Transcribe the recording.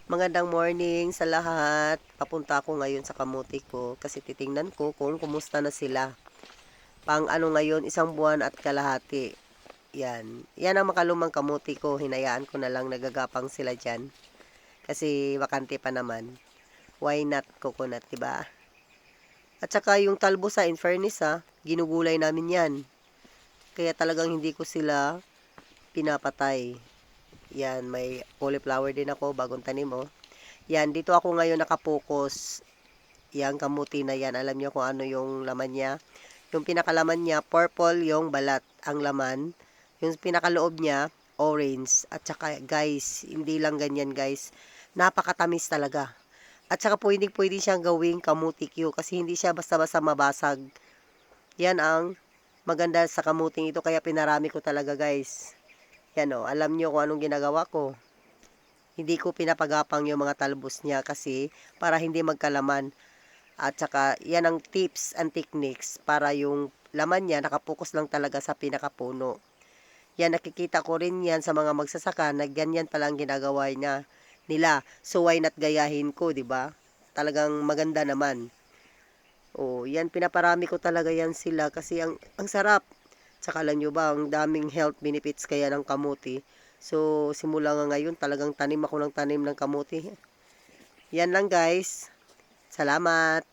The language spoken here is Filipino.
Magandang morning sa lahat. Papunta ako ngayon sa kamuti ko kasi titingnan ko kung kumusta na sila. Pang ano ngayon, 1 buwan at kalahati. Yan. Yan ang makalumang kamuti ko. Hinayaan ko na lang nagagapang sila dyan. Kasi bakante pa naman. Why not coconut, diba? At saka yung talbos in fairness ginugulay namin yan. Kaya talagang hindi ko sila pinapatay. Yan, may cauliflower din ako, bagong tanim Yan, dito ako ngayon nakapokus. Yang kamuti na yan, alam niyo kung ano yung laman niya. Yung pinakalaman niya, purple yung balat, ang laman. Yung pinakaloob niya, orange. At saka guys, hindi lang ganyan guys, napakatamis talaga. At saka pwede siyang gawing kamuti Q kasi hindi siya basta-basta mabasag. Yan ang maganda sa kamuting ito kaya pinarami ko talaga guys. Yan alam niyo kung anong ginagawa ko. Hindi ko pinapagapang yung mga talbos niya kasi para hindi magkalaman. At saka, yan ang tips and techniques para yung laman niya nakapokus lang talaga sa pinakapuno. Yan, nakikita ko rin yan sa mga magsasaka na ganyan pala ang ginagawa nila. So, why not gayahin ko, di ba? Talagang maganda naman. Yan, pinaparami ko talaga yan sila kasi ang sarap. Tsaka alam nyo ba, ang daming health benefits kaya ng kamuti. So, simula nga ngayon, talagang tanim ako ng tanim ng kamuti. Yan lang guys. Salamat.